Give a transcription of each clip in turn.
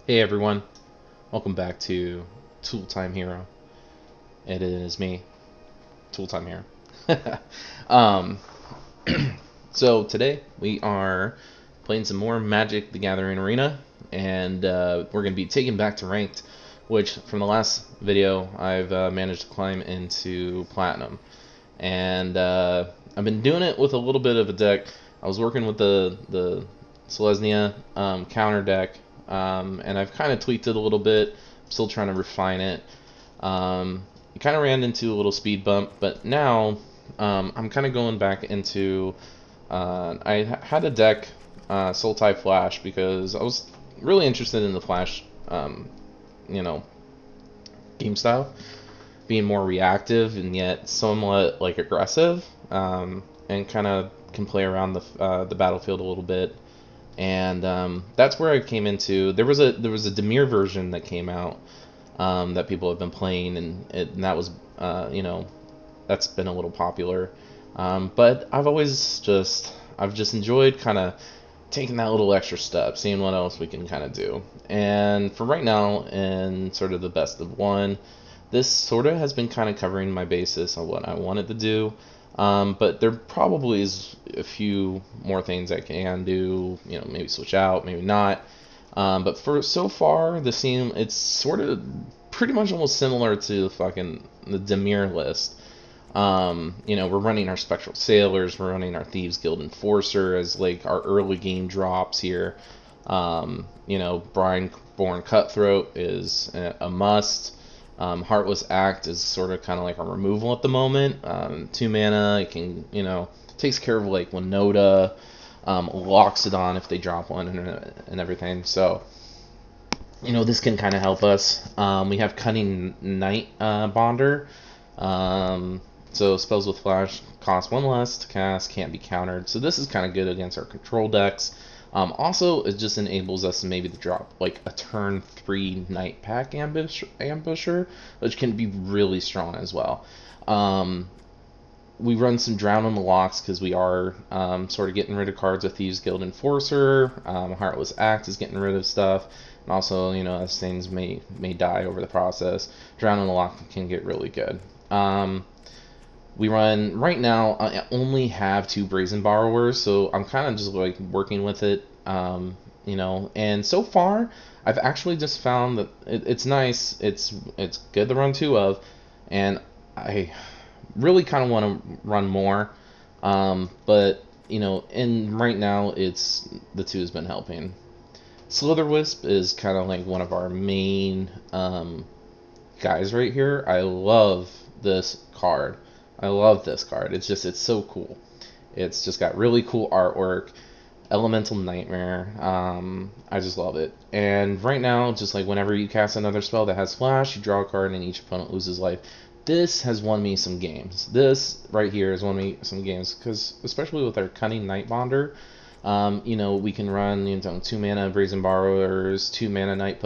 Hey everyone, welcome back to Tool Time Hero. It is me, Tool Time Hero. um, so today we are playing some more Magic: The Gathering Arena, and we're gonna be taken back to ranked, which from the last video I've managed to climb into platinum, and I've been doing it with a little bit of a deck. I was working with the Selesnya counter deck, and I've kind of tweaked it a little bit. I'm still trying to refine it. It kind of ran into a little speed bump, but now I'm kind of going back into. I had a deck Sultai Flash because I was really interested in the Flash, you know, game style, being more reactive and yet somewhat like aggressive, and kind of can play around the battlefield a little bit. And that's where I came into. There was a Demir version that came out that people have been playing, and that was that's been a little popular. But I've just enjoyed kind of taking that little extra step, seeing what else we can kind of do. And for right now, in sort of the best of one, this sort of has been kind of covering my basis on what I wanted to do. But there probably is a few more things I can do. Maybe switch out, maybe not. But for so far, it's sort of pretty much almost similar to the Demir list. We're running our Spectral Sailors, we're running our Thieves Guild Enforcer as like our early game drops here. Brian Born Cutthroat is a must. Heartless Act is sort of kind of like a removal at the moment. 2 mana, it can, takes care of like Winota, locks it on if they drop one and everything. So, this can kind of help us. We have Cunning Knight Bonder. So spells with flash cost 1 less to cast, can't be countered. So this is kind of good against our control decks. Also, it just enables us maybe to drop like a turn 3 Night Pack Ambusher, which can be really strong as well. We run some Drown on the Locks because we are sort of getting rid of cards with Thieves Guild Enforcer. Heartless Act is getting rid of stuff. And also, as things may die over the process, Drown on the Lock can get really good. We run, right now, I only have 2 Brazen Borrowers, so I'm kind of just like working with it, and so far, I've actually just found that it's nice, it's good to run 2 of, and I really kind of want to run more, but, and right now, the 2 has been helping. Slitherwisp is kind of like one of our main guys right here. I love this card. It's so cool. It's just got really cool artwork. Elemental Nightmare. I just love it. And right now, just like whenever you cast another spell that has flash, you draw a card and each opponent loses life. This has won me some games. This right here has won me some games because, especially with our Cunning Night Bonder, we can run 2 mana Brazen Borrowers, 2 mana Night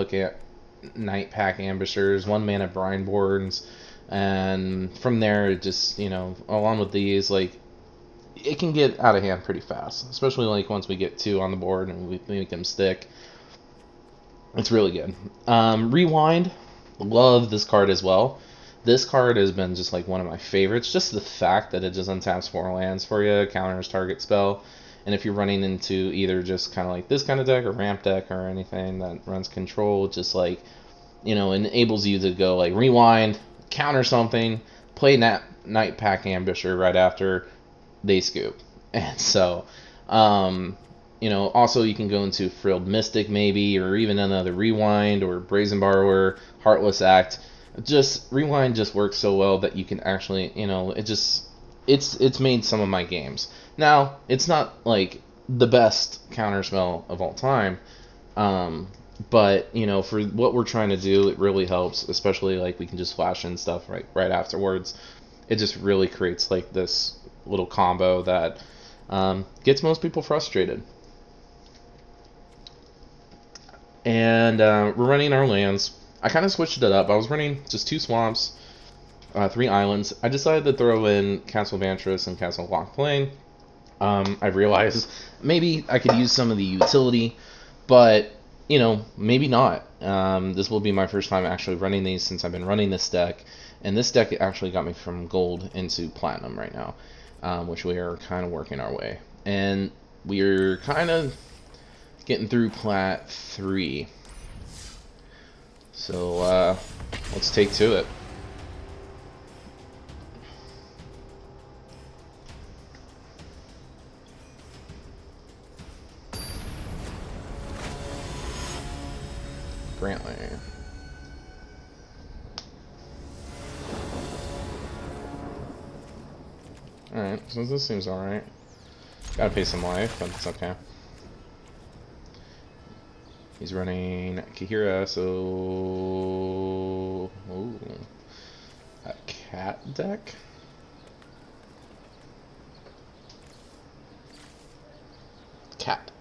Pack Ambushers, 1 mana Brineborns. And from there, it just, along with these, like, it can get out of hand pretty fast, especially like once we get 2 on the board and we make them stick. It's really good. Rewind, love this card as well. This card has been just like one of my favorites. Just the fact that it just untaps 4 lands for you, counters target spell, and if you're running into either just kind of like this kind of deck or ramp deck or anything that runs control, just like enables you to go like rewind, counter something, play Night Pack Ambusher right after they scoop. And so, also you can go into Frilled Mystic maybe, or even another Rewind or Brazen Borrower, Heartless Act. Just Rewind just works so well that you can actually, it's made some of my games. Now, it's not like the best counterspell of all time, but for what we're trying to do, it really helps, especially like we can just flash in stuff right afterwards. It just really creates like this little combo that gets most people frustrated. And we're running our lands. I kind of switched it up. I was running just 2 swamps, 3 islands. I decided to throw in Castle Vantress and Castle Lock Plain. I realized maybe I could use some of the utility, but you know, maybe not. This will be my first time actually running these since I've been running this deck, and this deck actually got me from gold into platinum right now, which we are kind of working our way, and we're kind of getting through plat 3. So let's take to it. Brantley. Alright, so this seems alright. Gotta pay some life, but it's okay. He's running Kahira, so... Ooh. A cat deck? Cat.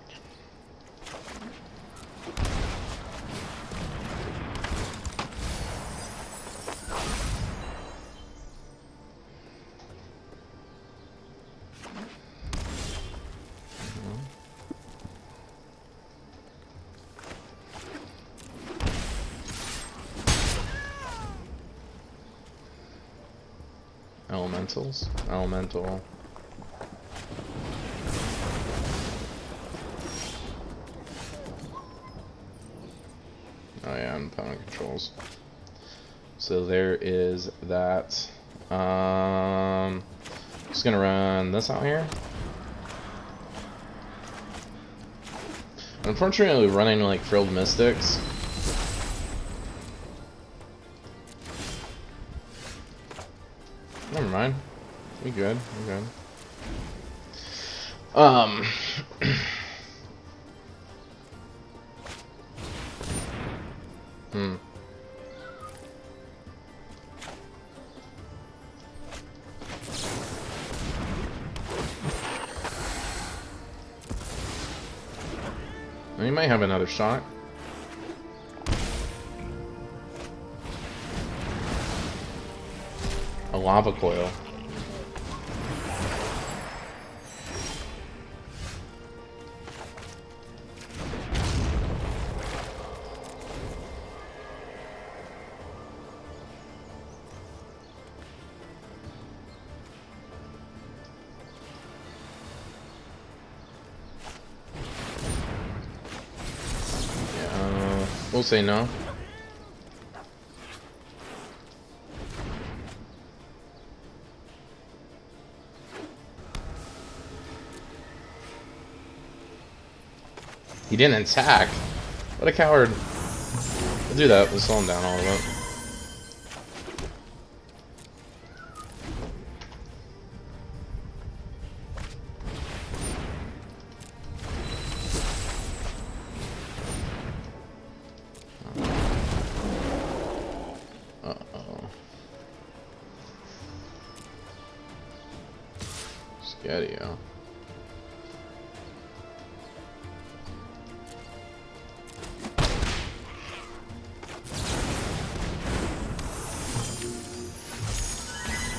Elementals? Elemental. Oh yeah, and opponent controls. So there is that. Just gonna run this out here. Unfortunately, running like Frilled Mystics. Never mind. We good. We good. He might have another shot. A lava coil. We'll say no. He didn't attack. What a coward. We'll do that. We'll slow him down a little bit. Scadio.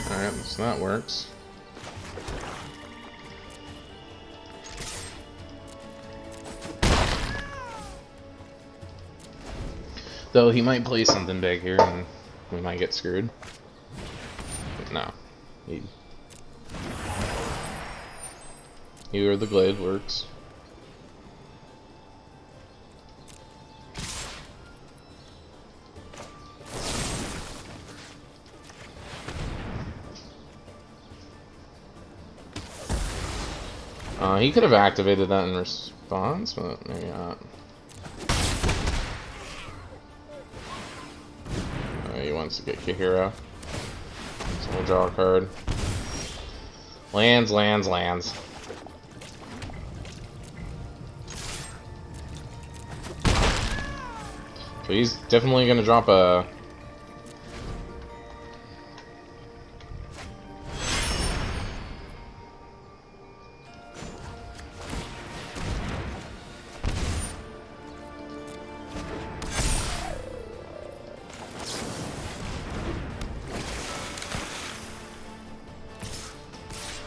Alright, so that works. Though he might play something big here and we might get screwed. But no. Here the glade works. He could have activated that in response, but maybe not. He wants to get Kahira. So we'll draw a card. Lands, lands, lands. So he's definitely gonna drop a...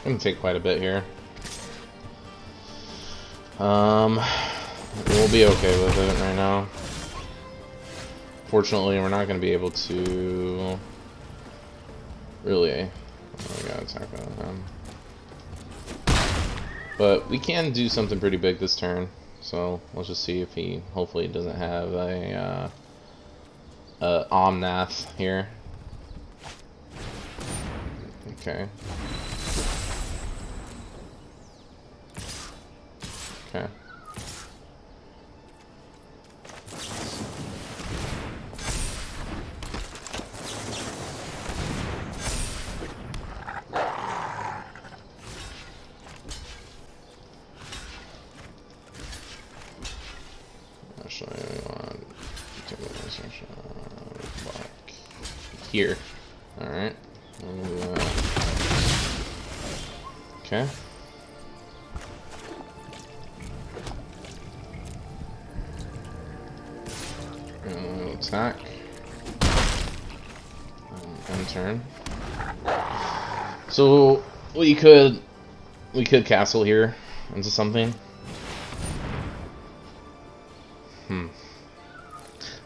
Gonna take quite a bit here. We'll be okay with it right now. Fortunately, we're not going to be able to really. Oh, we gotta attack that him. But we can do something pretty big this turn. So let's just see if he hopefully doesn't have a Omnath here. Okay. Okay. Actually, I want to take this back here. Alright. Okay. Attack. End turn. So we could castle here into something.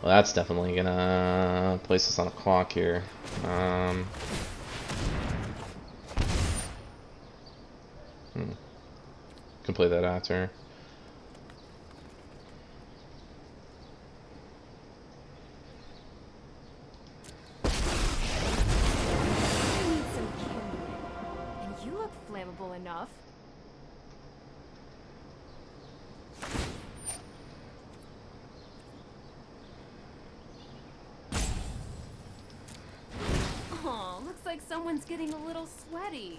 Well, that's definitely gonna place us on a clock here. Can play that after. Flammable enough. Oh, looks like someone's getting a little sweaty.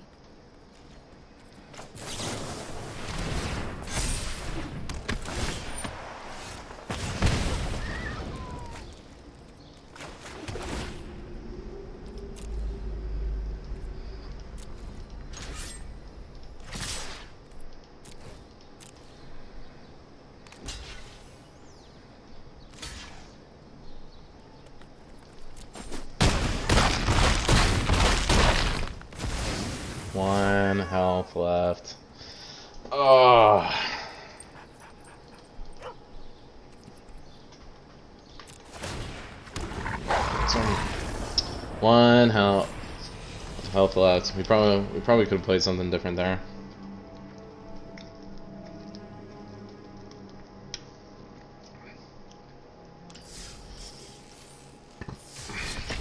One health left. Oh. One health left. We probably could have played something different there.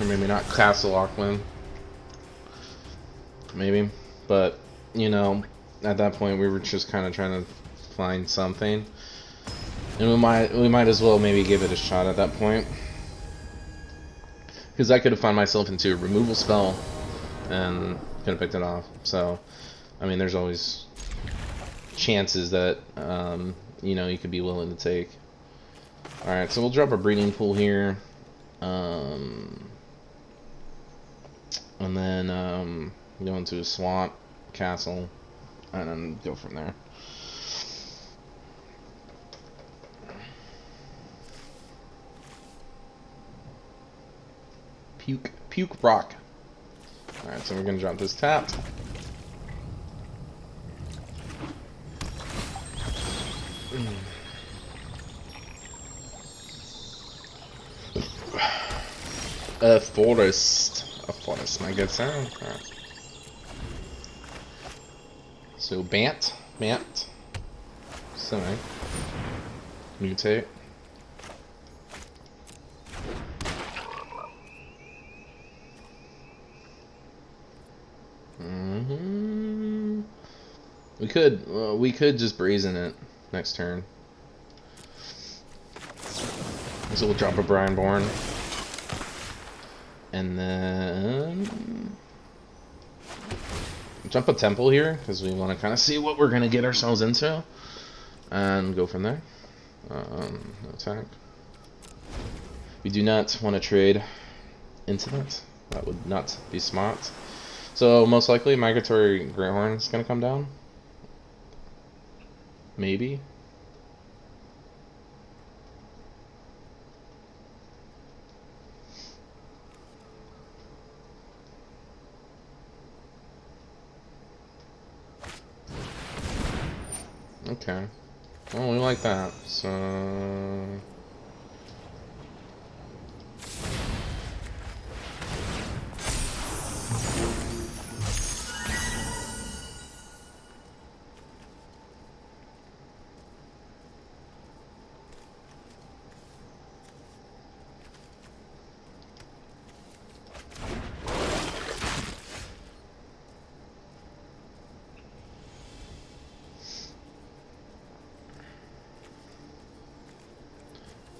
Or maybe not Castle Lockman. Maybe. But, you know, at that point we were just kind of trying to find something. And we might as well maybe give it a shot at that point. Because I could have found myself into a removal spell and could have picked it off. So, I mean, there's always chances that, you know, you could be willing to take. Alright, so we'll drop a breeding pool here. And then go into a swamp, castle, and then go from there. Puke rock. Alright, so we're gonna drop this tapped. A forest, my good sir. Alright. So Bant. So mutate. We could just brazen it next turn. So we'll drop a Brianborn. And then jump a temple here, because we want to kind of see what we're going to get ourselves into. And go from there. Attack. We do not want to trade into that. That would not be smart. So most likely Migratory Greathorn is going to come down. Maybe. Okay. Oh, we like that. So.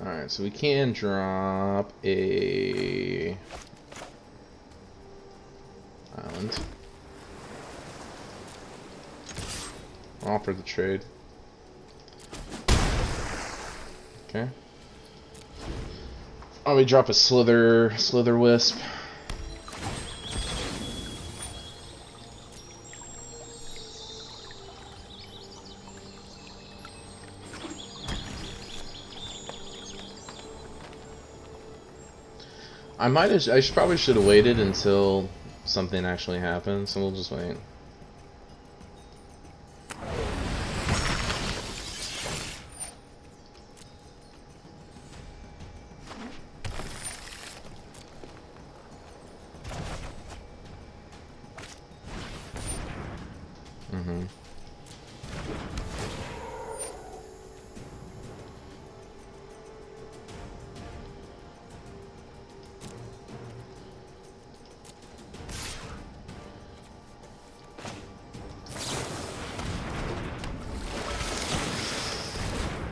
Alright, so we can drop a island. Offer the trade. Okay. Oh, we drop a slither wisp. I probably should have waited until something actually happened, so we'll just wait.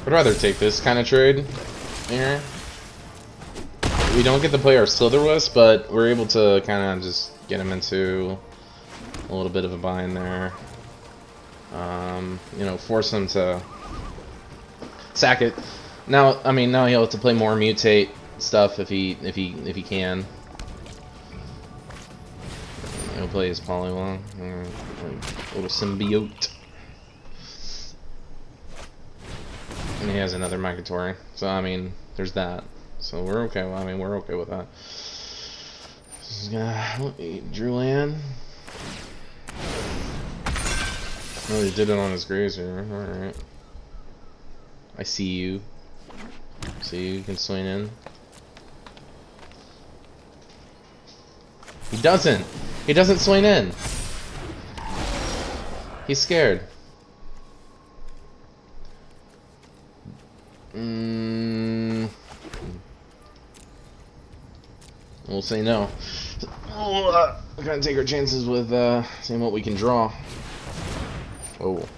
I'd rather take this kind of trade here. We don't get to play our Slitherwisp, but we're able to kind of just get him into a little bit of a bind there. You know, force him to sack it. Now, I mean, now he'll have to play more mutate stuff if he can. He'll play his Polywog, little symbiote. And he has another migratory, so I mean, there's that. So we're okay. Well, I mean, we're okay with that. This is gonna Drew land. Oh, he did it on his grazer. All right. I see you. See, you can swing in. He doesn't. He doesn't swing in. He's scared. We'll say no. We're gonna take our chances with seeing what we can draw. Oh.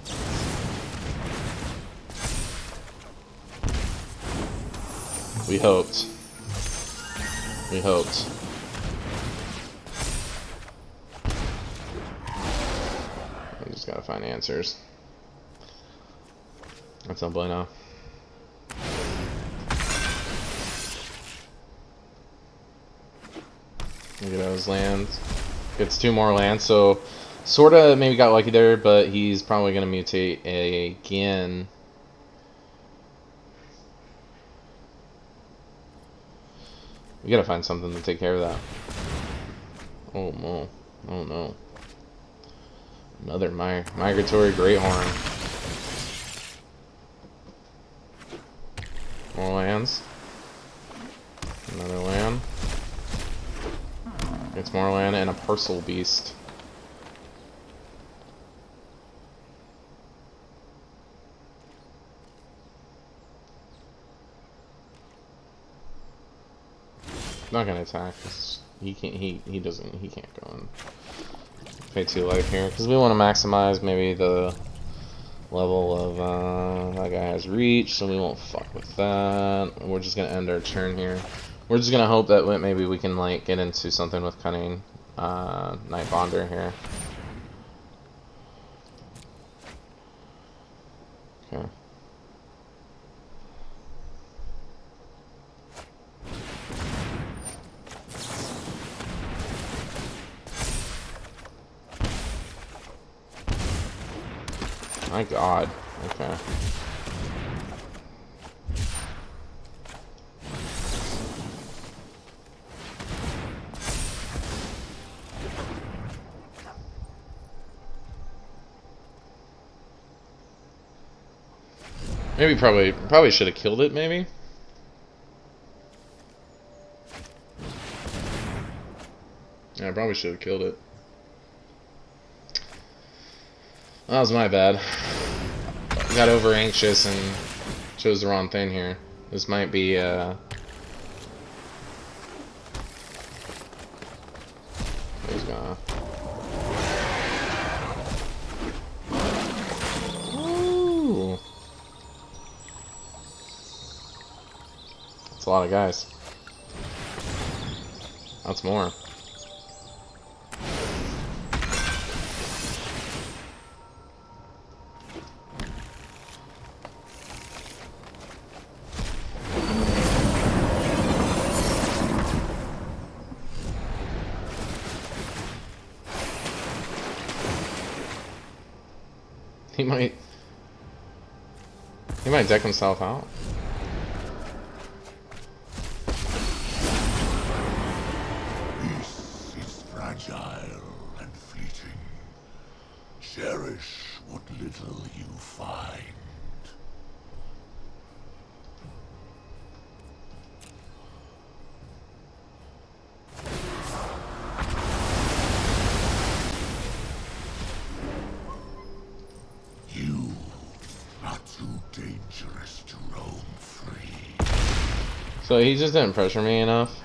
We hoped. We hoped. We just gotta find answers. That's no bueno. Look at those lands. Gets 2 more lands, so sorta maybe got lucky there, but he's probably gonna mutate again. We gotta find something to take care of that. Oh no. Oh no. Another migratory Greathorn. More lands. Another land. It's more land and a parcel beast. Not gonna attack. He can't. He doesn't. He can't go and pay 2 life here because we want to maximize maybe the level of that guy has reach, so we won't fuck with that. We're just gonna end our turn here. We're just gonna hope that maybe we can like get into something with cunning Night Bonder here. Okay. My God. Okay. Maybe probably should have killed it. Maybe. Yeah, I probably should have killed it. That was my bad. Got over anxious and chose the wrong thing here. This might be He's gonna. Ooh. That's a lot of guys. That's more. He might deck himself out. Peace is fragile and fleeting. Cherish what little you find. You are too dangerous to roam free. So he just didn't pressure me enough.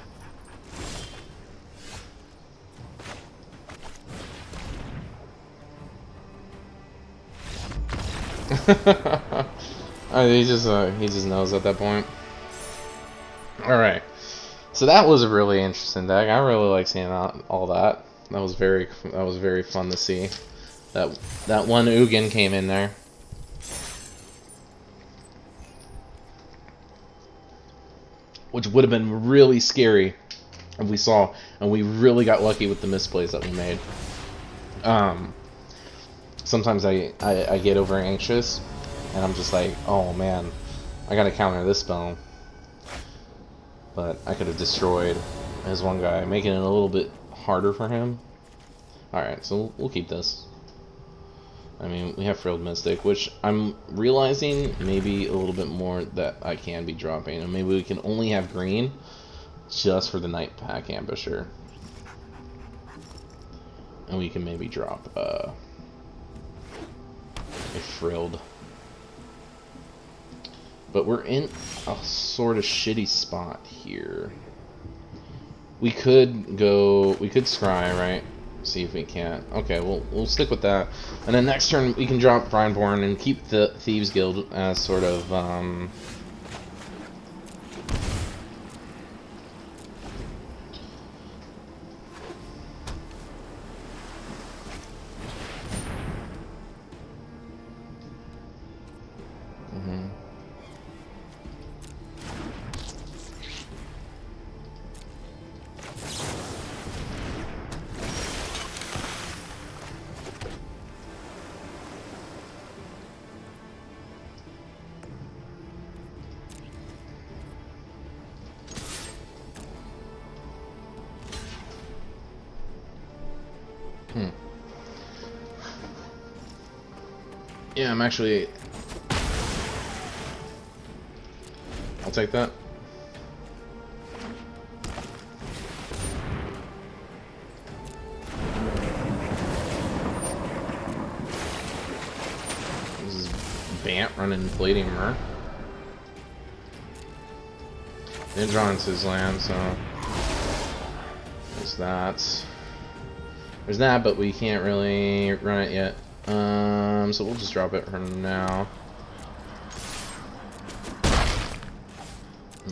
He just knows at that point. All right, so that was a really interesting deck. I really like seeing all that. That was very fun to see. That one Ugin came in there. Which would have been really scary if we saw, and we really got lucky with the misplays that we made. Sometimes I get over anxious, and I'm just like, oh man, I gotta counter this spell. But I could have destroyed his one guy, making it a little bit harder for him. Alright, so we'll keep this. I mean, we have Frilled Mystic, which I'm realizing maybe a little bit more that I can be dropping. And maybe we can only have green just for the Night Pack Ambusher. And we can maybe drop a Frilled. But we're in a sort of shitty spot here. We could scry, right? See if we can. Okay, we'll stick with that. And then next turn we can drop Brineborn and keep the Thieves Guild as sort of yeah, I'm actually... I'll take that. This is Bant running Blading Mer. Didn't draw into his land, so... There's that. There's that, but we can't really run it yet. So we'll just drop it for now.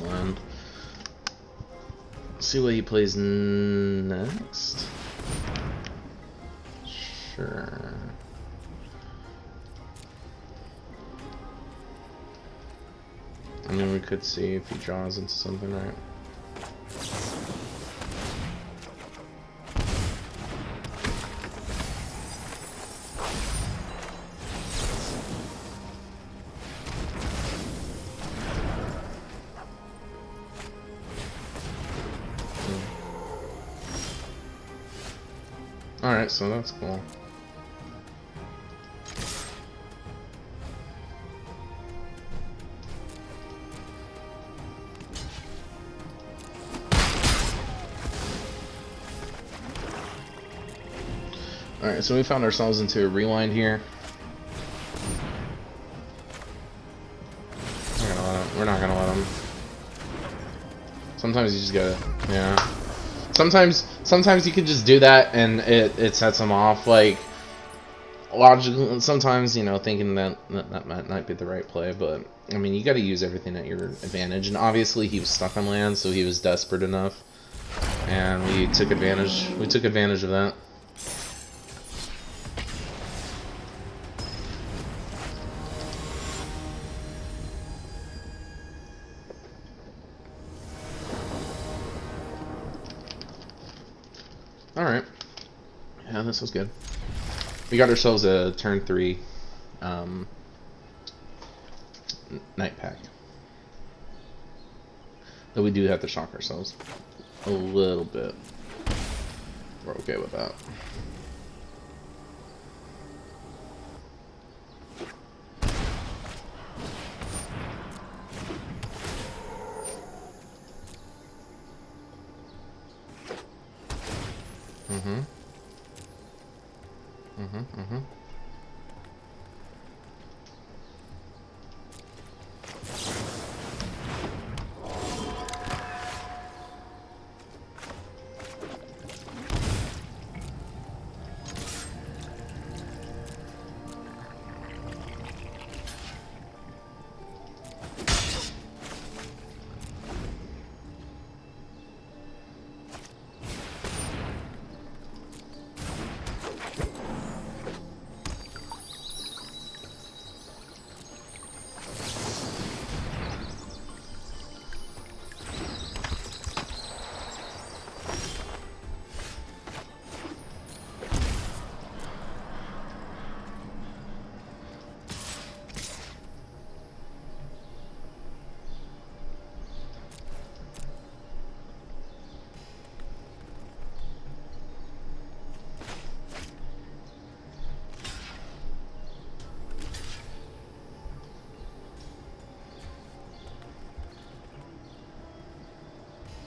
And see what he plays next. Sure. I mean, we could see if he draws into something, right? Alright, so that's cool. Alright, so we found ourselves into a rewind here. We're not gonna let him. Sometimes you just gotta, yeah. Sometimes you can just do that and it sets him off. Like, logically, sometimes, you know, thinking that might not be the right play, but I mean, you got to use everything at your advantage. And obviously, he was stuck on land, so he was desperate enough, and we took advantage. We took advantage of that. All right. Yeah, this was good. We got ourselves a turn 3 night pack. Though we do have to shock ourselves a little bit. We're okay with that. Mm-hmm. Mm-hmm. Mm-hmm.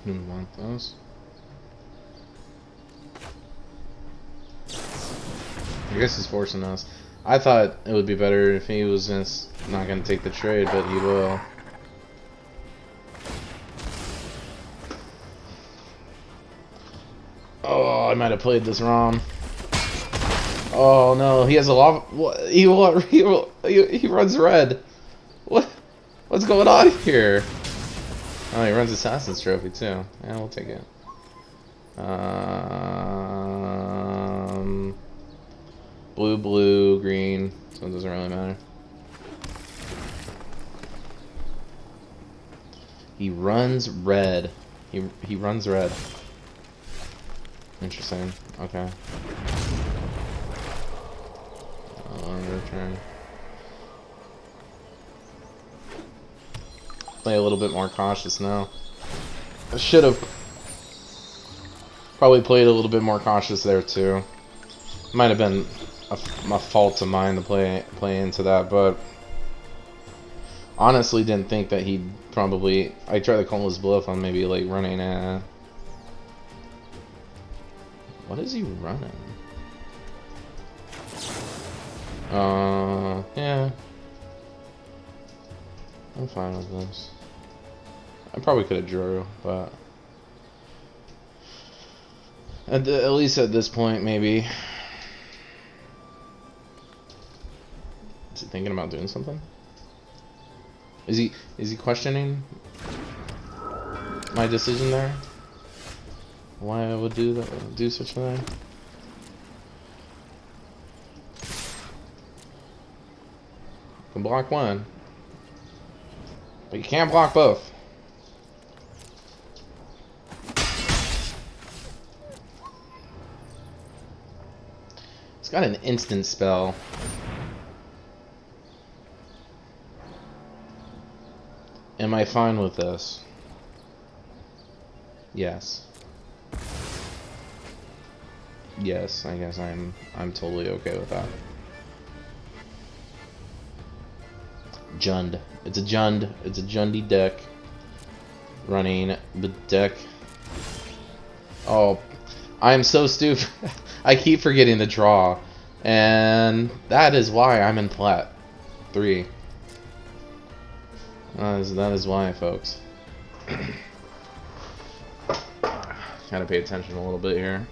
You want those? I guess he's forcing us. I thought it would be better if he was just not going to take the trade, but he will. Oh, I might have played this wrong. Oh no, he has a lava. What? He runs red. What's going on here? Oh, he runs Assassin's Trophy too. Yeah, we'll take it. Blue, green. So it doesn't really matter. He runs red. He runs red. Interesting. Okay. Return. Play a little bit more cautious now. I should have probably played a little bit more cautious there too. Might have been a fault of mine to play into that, but honestly didn't think that he'd probably. I tried to call his bluff on maybe like running a. What is he running? Yeah. I'm fine with this. I probably could have drew, but at least at this point, maybe. Is he thinking about doing something? Is he questioning my decision there? Why I would do such a thing? You can block one, but you can't block both. It's got an instant spell. Am I fine with this? Yes. Yes, I guess I'm totally okay with that. Jund. It's a Jund. It's a Jundy deck. Running the deck. Oh, I am so stupid. I keep forgetting the draw. And that is why I'm in plat 3. That is why, folks. Gotta pay attention a little bit here.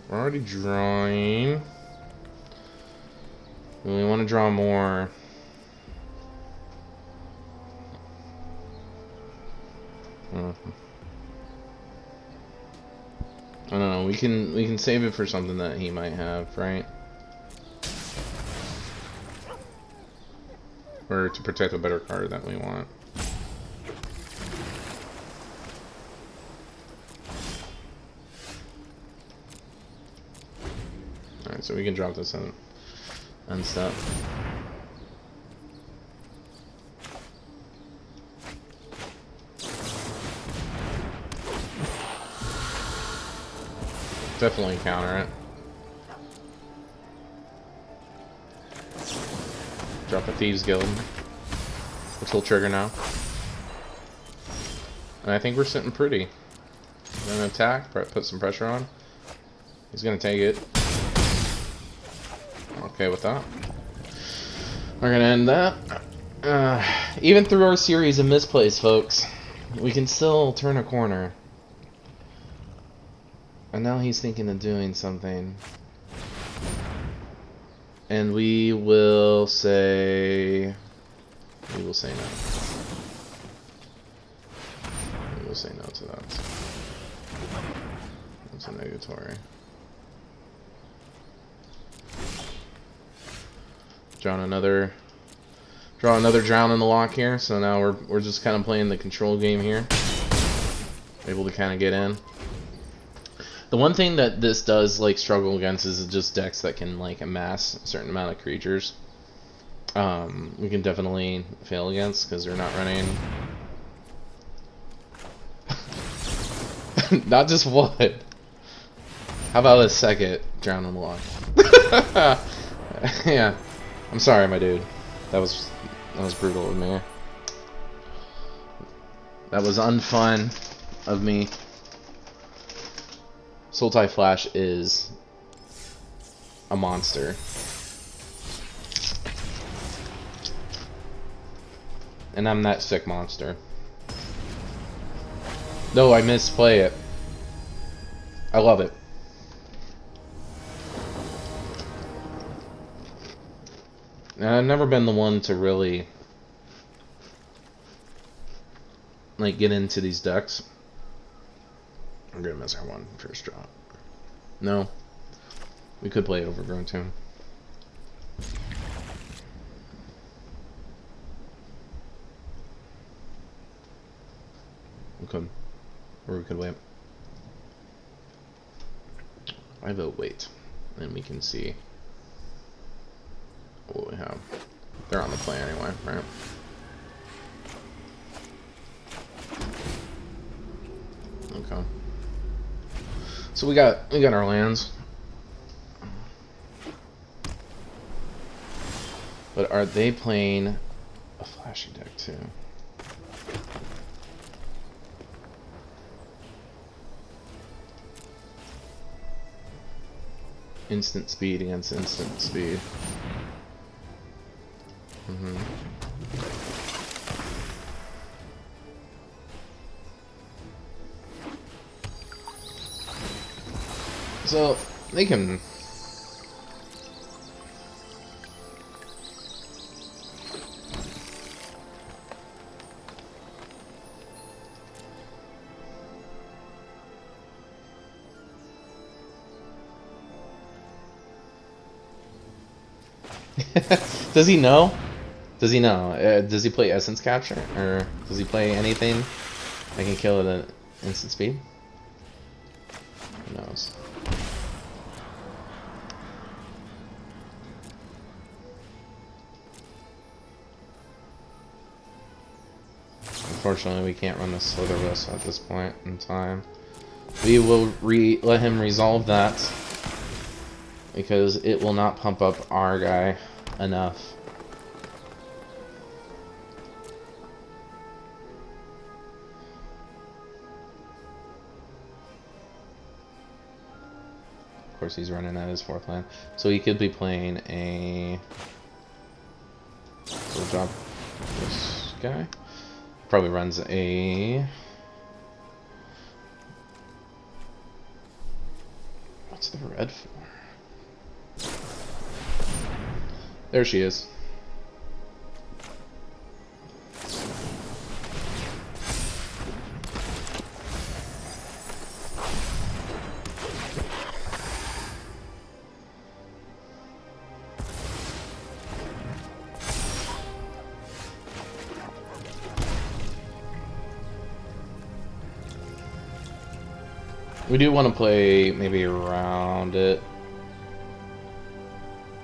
We're already drawing. We want to draw more. I don't know. We can save it for something that he might have, right? Or to protect a better card that we want. Alright, so we can drop this in and stuff. Definitely counter it. Drop a Thieves Guild, which will trigger now. And I think we're sitting pretty. We're gonna attack, put some pressure on. He's gonna take it. Okay with that. We're gonna end that. Even through our series of misplays, folks, we can still turn a corner. And now he's thinking of doing something. And we will say no. We will say no to that. That's a negatory. Draw another drown in the lock here. So now we're just kind of playing the control game here. Able to kind of get in. The one thing that this does like struggle against is just decks that can like amass a certain amount of creatures. We can definitely fail against because they're not running. Not just one. How about a second drown in the lock? Yeah, I'm sorry, my dude. That was brutal of me. That was unfun of me. Sultai Flash is a monster. And I'm that sick monster. No, I misplay it. I love it. And I've never been the one to really like get into these decks. I'm gonna miss our one first drop. No. We could play Overgrown too. We could. Or we could wait. I vote wait. And we can see what we have. They're on the play anyway, right? Okay. So we got our lands. But are they playing a flashy deck too? Instant speed against instant speed. So they can. Does he know? Does he know? Does he play Essence Capture? Or does he play anything that can kill at an instant speed? Who knows? Unfortunately, we can't run the Slitherwhistle at this point in time. We will let him resolve that because it will not pump up our guy enough. Of course, he's running at his 4th land, so he could be playing a. We'll drop this guy. Probably runs a. What's the red for? There she is. We do want to play maybe around it.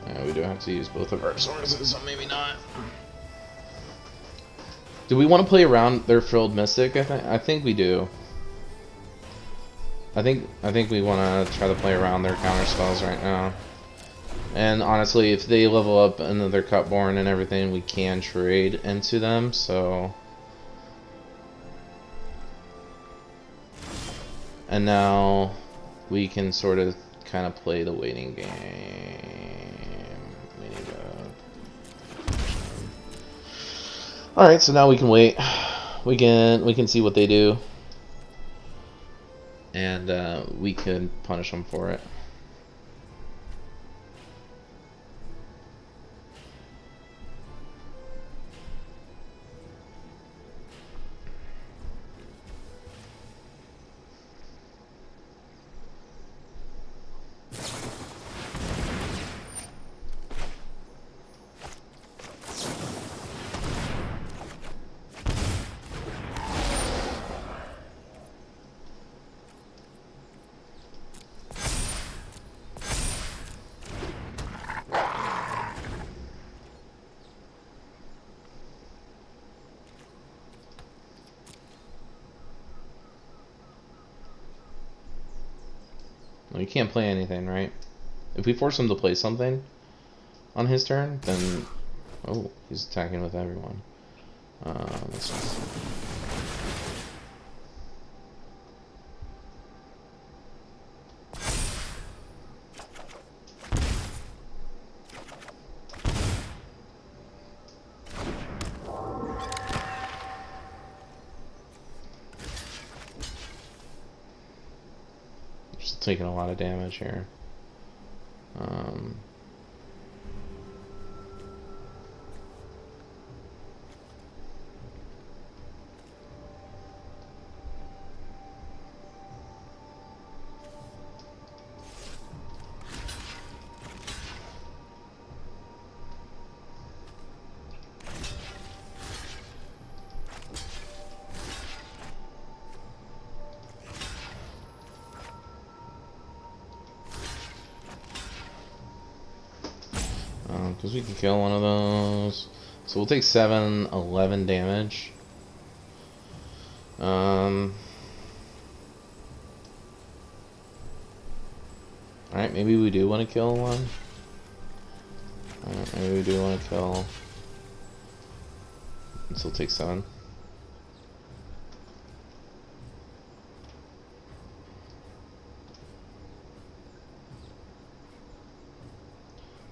Yeah, we do have to use both of our sources, so maybe not. Do we want to play around their Frilled Mystic? I think we do. I think we want to try to play around their counter spells right now. And honestly, if they level up another Cutborn and everything, we can trade into them. So. And now we can sort of kind of play the waiting game. Alright, so now we can wait. We can see what they do. And we can punish them for it. Well, you can't play anything, right? If we force him to play something on his turn, then... Oh, he's attacking with everyone. Let's just... taking a lot of damage here. Because we can kill one of those. So we'll take 11 damage. Alright, maybe we do want to kill one. Maybe we do want to kill. This will take 7.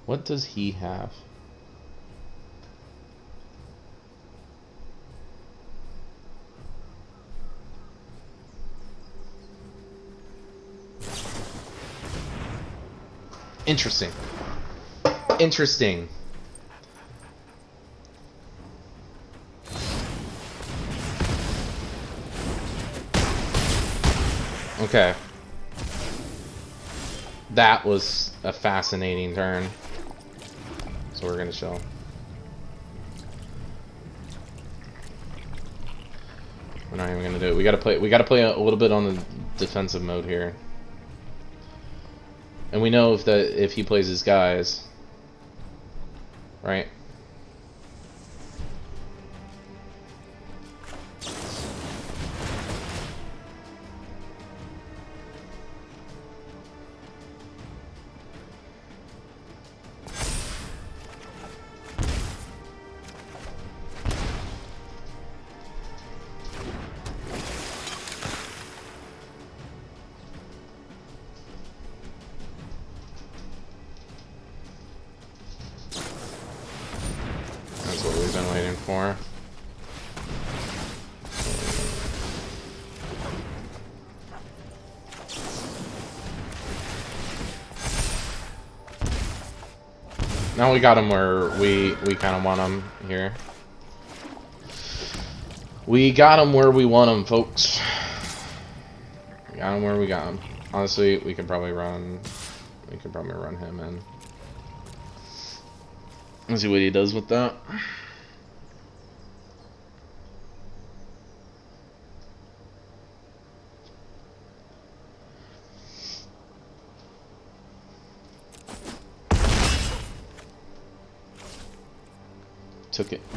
What does he have? Interesting. Interesting. Okay. That was a fascinating turn. So we're gonna show. We're not even gonna do it. We gotta play a little bit on the defensive mode here. And we know if he plays his guys. Right? before. Now we got him where we kind of want him here. We got him where we want him, folks. We got him where we got him. Honestly, we could probably run. We could probably run him in. Let's see what he does with that.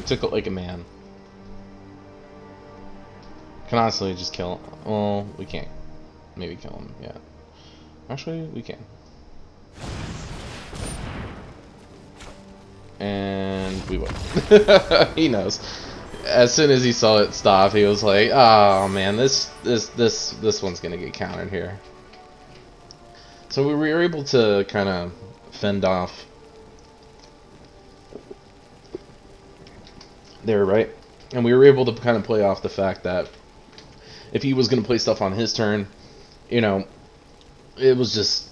Took it like a man. Can honestly just kill him. Well, we can't. Maybe kill him, yeah. Actually, we can. And we will. He knows. As soon as he saw it stop, he was like, "Oh man, this one's gonna get countered here." So we were able to kind of fend off there, right? And we were able to kind of play off the fact that if he was going to play stuff on his turn, you know, it was just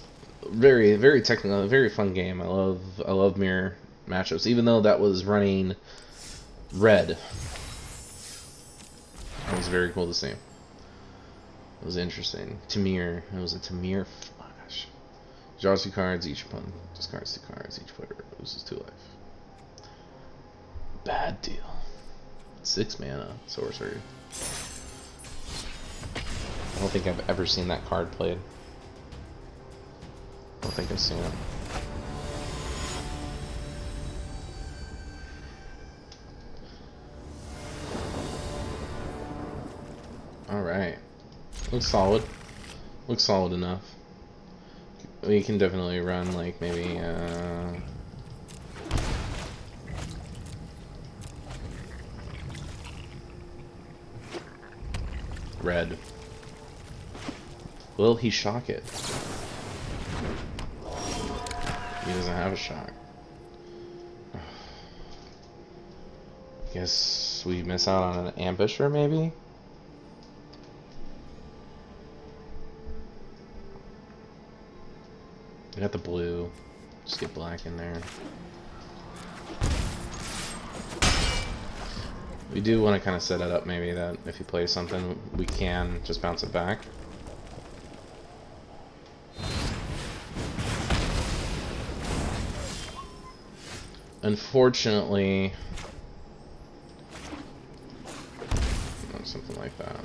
very, very technical, a very fun game. I love mirror matchups, even though that was running red. It was very cool to see. It was interesting. Tamir. It was a Tamir flash. Draws 2 cards, each opponent discards 2 cards, each player loses 2 life. Bad deal. 6 mana sorcery. I don't think I've ever seen that card played. I don't think I've seen it. Alright. Looks solid. Looks solid enough. We can definitely run like maybe red. Will he shock it? He doesn't have a shock. Guess we miss out on an ambusher, maybe? We got the blue. Just get black in there. We do want to kind of set it up maybe that if he plays something, we can just bounce it back. Unfortunately, something like that.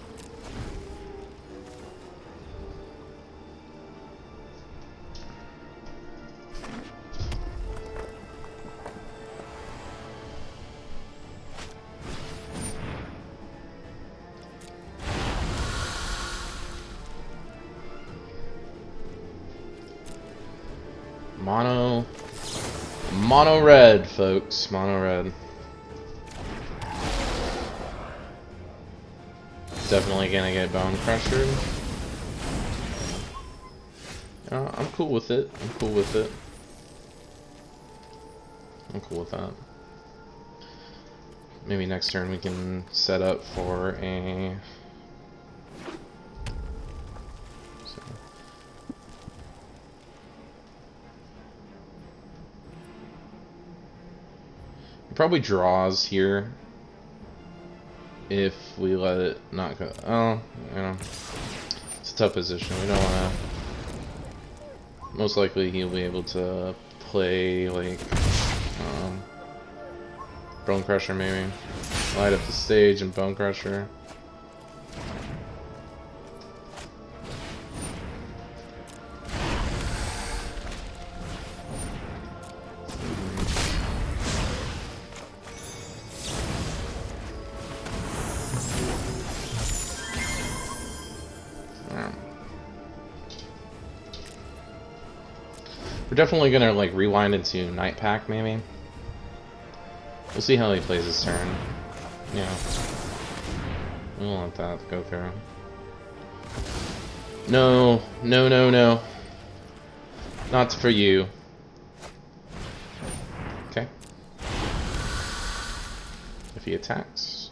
Mono red, folks. Mono red. Definitely gonna get bone crushed. I'm cool with it. I'm cool with it. I'm cool with that. Maybe next turn we can set up for a... He probably draws here if we let it not go. Oh, you know, it's a tough position. We don't want to. Most likely he'll be able to play like Bone Crusher maybe. Light up the stage and Bone Crusher. We're definitely gonna like rewind into Night Pack maybe. We'll see how he plays his turn. Yeah. We won't let that go through. No, no, no, no. Not for you. Okay. if he attacks.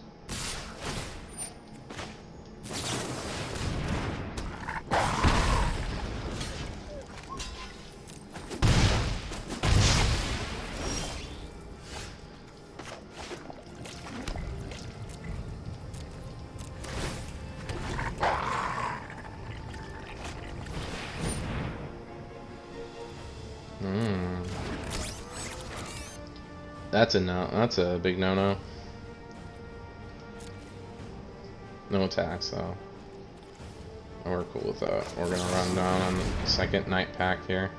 That's a no. That's a big no-no. No attacks though. And we're cool with that. We're gonna run down on the second night pack here.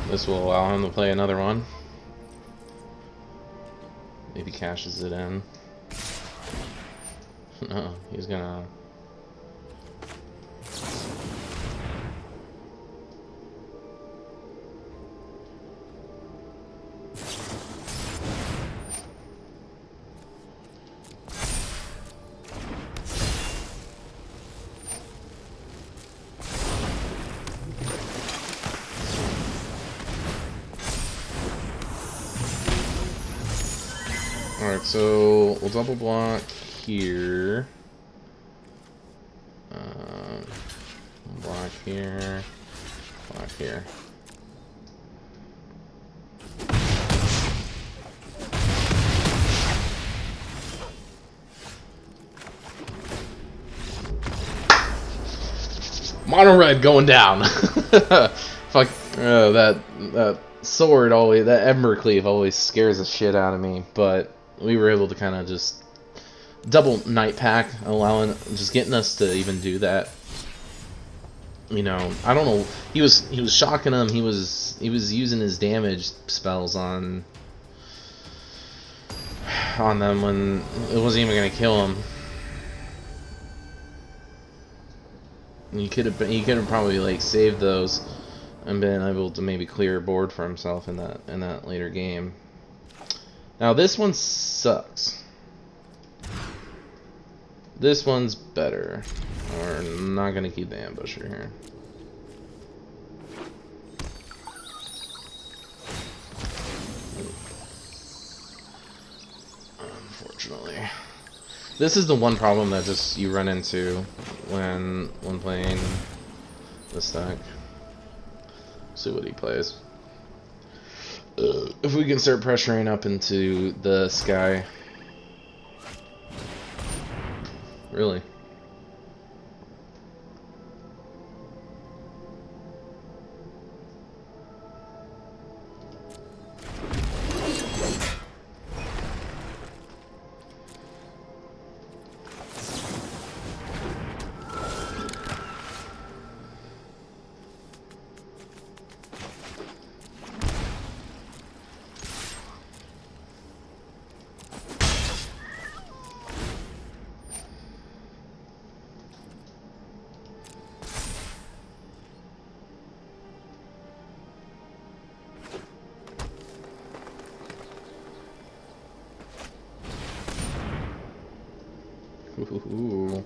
This will allow him to play another one. Maybe cashes it in. No, he's gonna... Alright, so we'll double block here. Block here. Block here. Mono red going down. Fuck, that sword always, that Embercleave always scares the shit out of me, but we were able to kind of just double night pack, just getting us to even do that. You know, I don't know. He was shocking them. He was using his damage spells on them when it wasn't even gonna kill him. He could have probably like saved those and been able to maybe clear a board for himself in that later game. Now this one sucks. This one's better. We're not gonna keep the ambusher here. Unfortunately. This is the one problem that just you run into when playing this deck. See what he plays. If we can start pressuring up into the sky. Really. Ooh.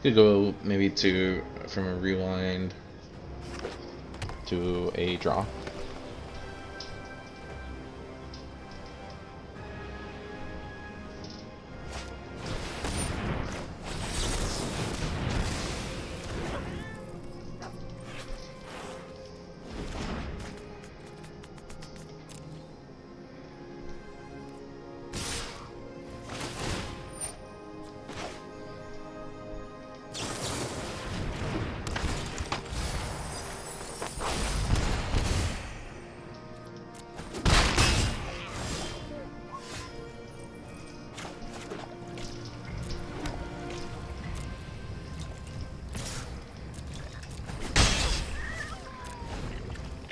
Could go maybe from a rewind to a draw.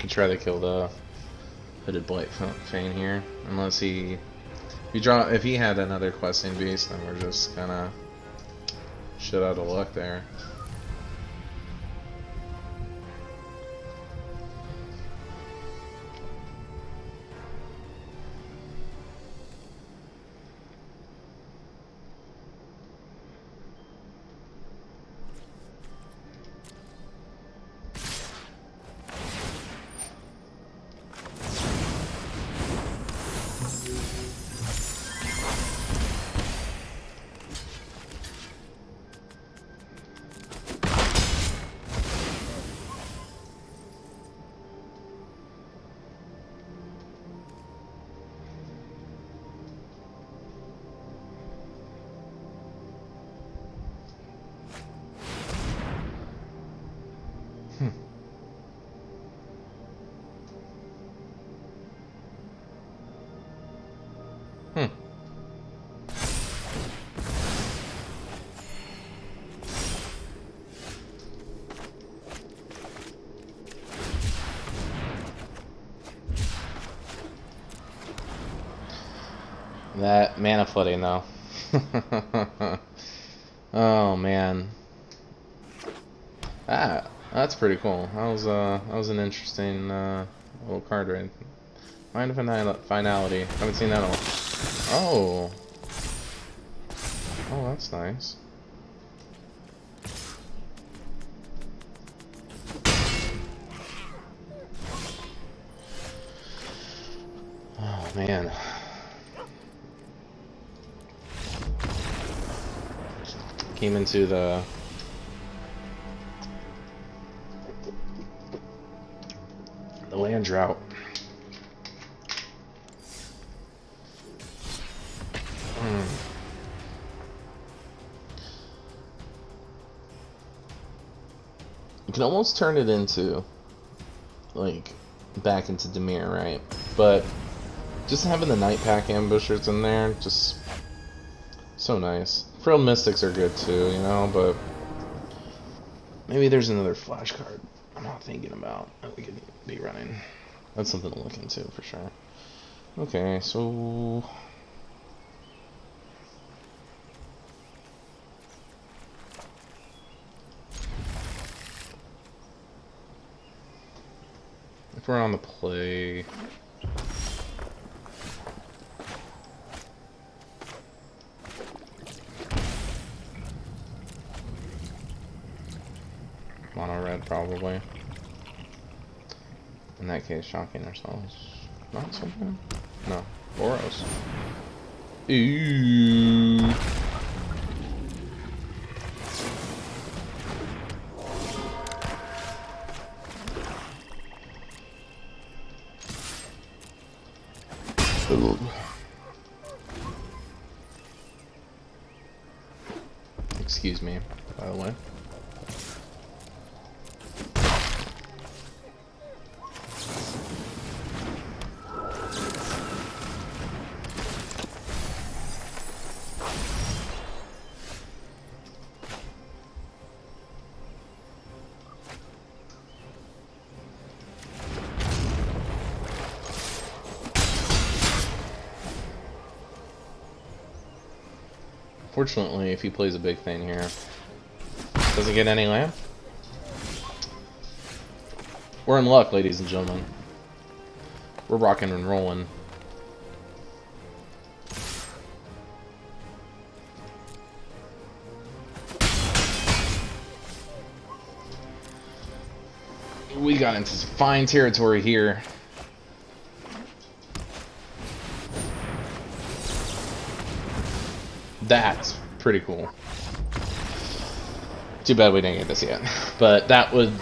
Try to kill the hooded blight Fane here, unless if he had another questing beast, then we're just kind of shit out of luck there. That mana flooding though. Oh man. That's pretty cool. That was an interesting little card right. Mind of finality. Haven't seen that all. Oh. Oh, that's nice. Oh man. Came into the land drought. You can almost turn it into like back into Demir, right? But just having the Night Pack ambushers in there, just so nice. Frilled Mystics are good too, you know, but maybe there's another flash card I'm not thinking about that we could be running. That's something to look into for sure. Okay, so if we're on the play, mono red probably. In that case, shocking ourselves. Not so bad. No. Boros. Ooh. Ooh. Excuse me, by the way. Fortunately, if he plays a big thing here, does he get any land? We're in luck, ladies and gentlemen. We're rocking and rolling. we got into some fine territory here. That's pretty cool. Too bad we didn't get this yet. But that would,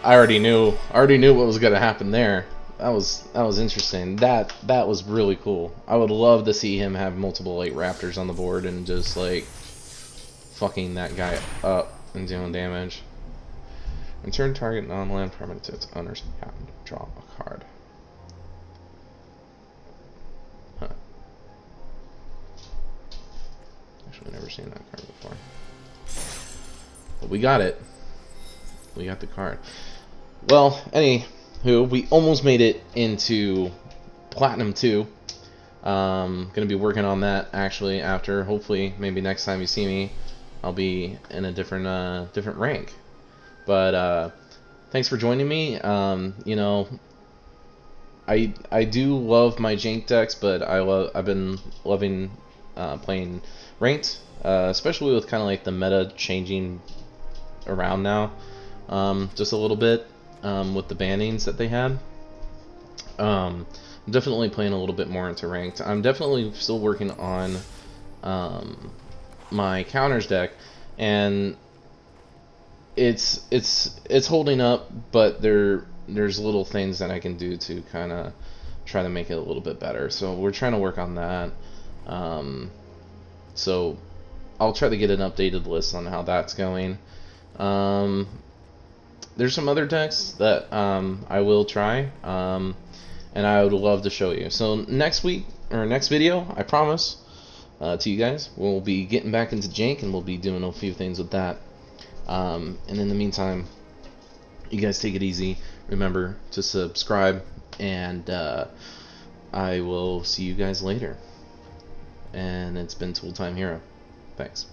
I already knew what was gonna happen there. That was interesting. That was really cool. I would love to see him have multiple like raptors on the board and just like fucking that guy up and doing damage. Return target non-land permanent to its owner's hand. Draw a card. Huh. Actually, never seen that card before. But we got it. We got the card. Well, anywho, we almost made it into Platinum 2. Gonna be working on that actually after. Hopefully, maybe next time you see me, I'll be in a different rank. But thanks for joining me. You know, I do love my Jank decks, but I've been loving playing ranked, especially with kind of like the meta changing around now, just a little bit with the bannings that they had. I'm definitely playing a little bit more into ranked. I'm definitely still working on my counters deck, and it's holding up, but there's little things that I can do to kind of try to make it a little bit better. So we're trying to work on that. So I'll try to get an updated list on how that's going. There's some other decks that I will try, and I would love to show you. So next week or next video, I promise to you guys, we'll be getting back into Jank and we'll be doing a few things with that. And in the meantime, you guys take it easy. Remember to subscribe, and I will see you guys later. And it's been Tooltime Hero. Thanks.